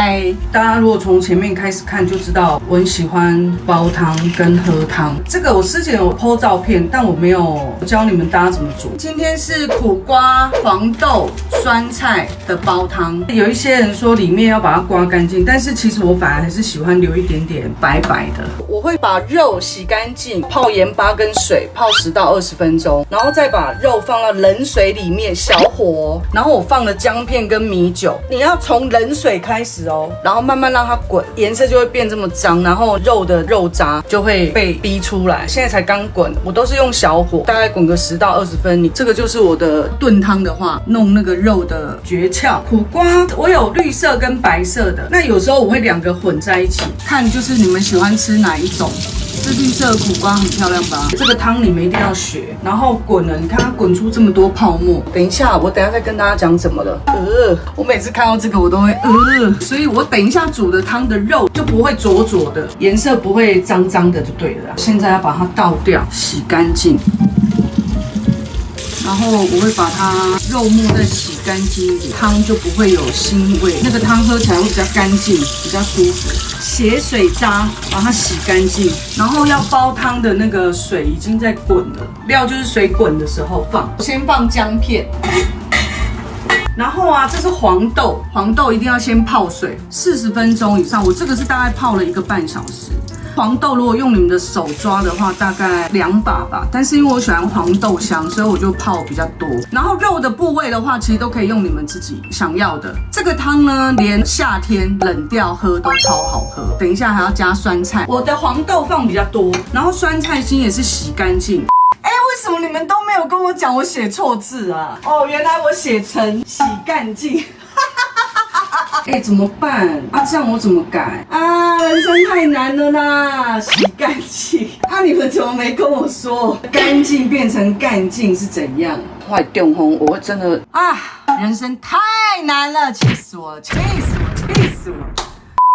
嗨，大家如果从前面开始看就知道，我很喜欢煲汤跟喝汤。这个我之前有 po 照片，但我没有教你们大家怎么煮。今天是苦瓜、黄豆、酸菜的煲汤。有一些人说里面要把它刮干净，但是其实我反而还是喜欢留一点点白白的。我会把肉洗干净，泡盐巴跟水泡10到20分钟，然后再把肉放到冷水里面小火，然后我放了姜片跟米酒。你要从冷水开始哦，然后慢慢让它滚，颜色就会变这么脏，然后肉的肉渣就会被逼出来。现在才刚滚，我都是用小火，大概滚个10到20分。这个就是我的炖汤的话，弄那个肉的诀窍。苦瓜我有绿色跟白色的，那有时候我会2个混在一起，看就是你们喜欢吃哪一种。这绿色的苦瓜很漂亮吧？这个汤你们一定要学。然后滚了，你看它滚出这么多泡沫。等一下再跟大家讲怎么了。我每次看到这个我都会所以我等一下煮的汤的肉就不会浊浊的，颜色不会脏脏的就对了啦。现在要把它倒掉，洗干净。然后我会把它肉末再洗干净一点，汤就不会有腥味，那个汤喝起来会比较干净，比较舒服。血水渣把它洗干净，然后要煲汤的那个水已经在滚了，料就是水滚的时候放，先放姜片。然后这是黄豆，黄豆一定要先泡水40分钟以上，我这个是大概泡了1个半小时。黄豆如果用你们的手抓的话，大概2把吧。但是因为我喜欢黄豆香，所以我就泡比较多。然后肉的部位的话，其实都可以用你们自己想要的。这个汤呢，连夏天冷掉喝都超好喝。等一下还要加酸菜，我的黄豆放比较多，然后酸菜心也是洗干净。为什么你们都没有跟我讲我写错字啊？原来我写成洗干净。怎么办啊？这样我怎么改啊？人生太难了啦！洗干净你们怎么没跟我说干净变成干净是怎样？坏电红，我会真的人生太难了，气死我了，气死我，气死我！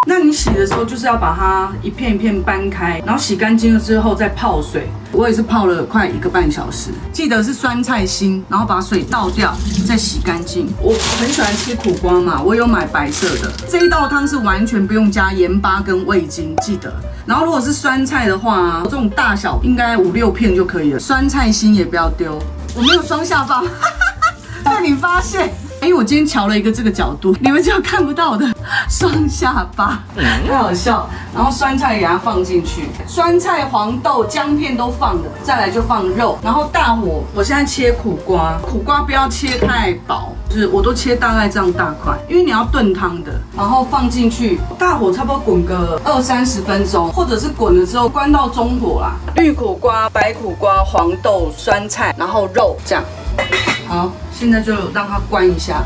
那你洗的时候就是要把它一片一片掰开，然后洗干净了之后再泡水。我也是泡了快1个半小时。记得是酸菜心，然后把水倒掉，再洗干净。我很喜欢吃苦瓜嘛，我有买白色的。这一道汤是完全不用加盐巴跟味精，记得。然后如果是酸菜的话，这种大小应该5、6片就可以了。酸菜心也不要丢。我没有双下巴，被你发现。因为我今天调了一个这个角度，你们就看不到的双下巴，太好笑。然后酸菜也要放进去，酸菜、黄豆、姜片都放了，再来就放肉，然后大火。我现在切苦瓜，苦瓜不要切太薄，就是我都切大概这样大块，因为你要炖汤的。然后放进去，大火差不多滚个20、30分钟，或者是滚了之后关到中火啦。绿苦瓜、白苦瓜、黄豆、酸菜，然后肉这样。好，现在就让它关一下。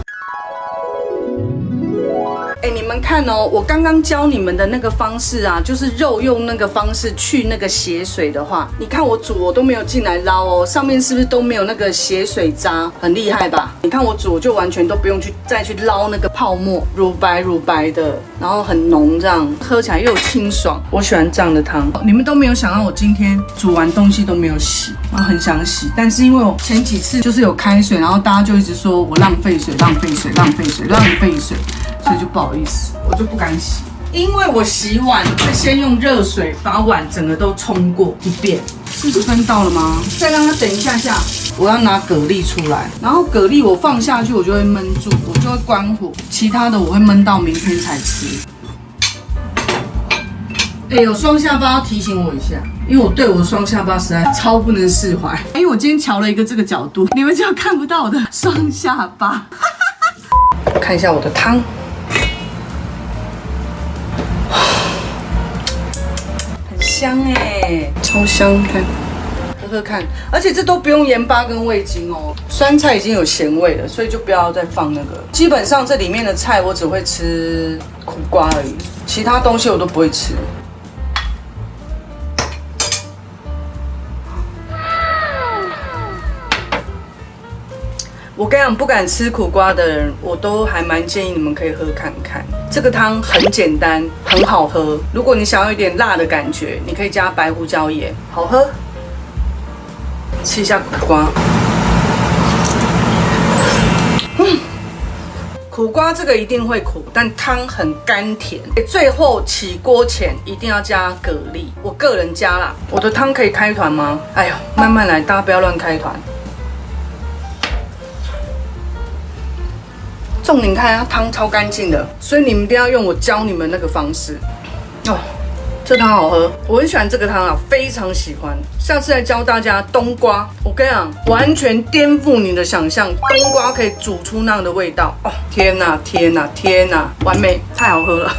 你们看哦，我刚刚教你们的那个方式啊，就是肉用那个方式去那个血水的话，你看我煮我都没有进来捞哦，上面是不是都没有那个血水渣？很厉害吧？你看我煮我就完全都不用再去捞那个泡沫，乳白的，然后很浓，这样喝起来又清爽。我喜欢这样的汤。你们都没有想到我今天煮完东西都没有洗，我很想洗，但是因为我前几次就是有开水，然后大家就一直说我浪费水，所以就不好意思，我就不敢洗。因为我洗碗会先用热水把碗整个都冲过一遍。40分到了吗？再让它等一下下。我要拿蛤蜊出来，然后蛤蜊我放下去，我就会焖住，我就会关火。其他的我会焖到明天才吃。有双下巴要提醒我一下，因为我对我的双下巴实在超不能释怀。因为我今天调了一个这个角度，你们就看不到的双下巴。看一下我的汤。香超香，看，喝喝看，而且这都不用盐巴跟味精哦。酸菜已经有咸味了，所以就不要再放那个。基本上这里面的菜我只会吃苦瓜而已，其他东西我都不会吃。我跟你讲，不敢吃苦瓜的人，我都还蛮建议你们可以喝看看。这个汤很简单，很好喝。如果你想要一点辣的感觉，你可以加白胡椒盐，好喝。吃一下苦瓜，苦瓜这个一定会苦，但汤很甘甜。最后起锅前一定要加蛤蜊，我个人加啦。我的汤可以开团吗？哎呦，慢慢来，大家不要乱开团。重点看它汤超干净的，所以你们一定要用我教你们那个方式哦。这汤好喝，我很喜欢这个汤啊，非常喜欢。下次来教大家冬瓜，我跟你讲，完全颠覆你的想象，冬瓜可以煮出那样的味道哦！天哪，天哪，天哪，完美，太好喝了！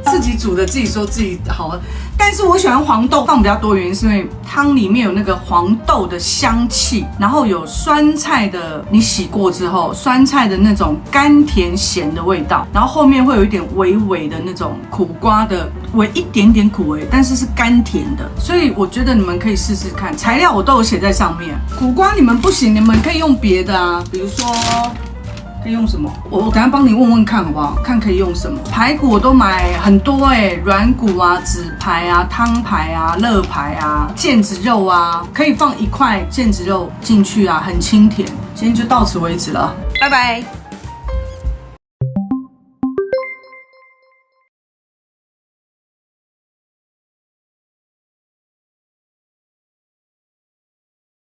自己煮的，自己说自己好喝。但是我喜欢黄豆放比较多，原因是因为汤里面有那个黄豆的香气，然后有酸菜的，你洗过之后，酸菜的那种甘甜咸的味道，然后后面会有一点微微的那种苦瓜的一点点苦味，但是是甘甜的，所以我觉得你们可以试试看。材料我都有写在上面。苦瓜你们不行，你们可以用别的啊，比如说。可以用什么？我等一下帮你问问看好不好？看可以用什么？排骨我都买很多软骨啊、脂排啊、汤排啊、肋排啊、腱子肉啊，可以放1块腱子肉进去啊，很清甜。今天就到此为止了，拜拜。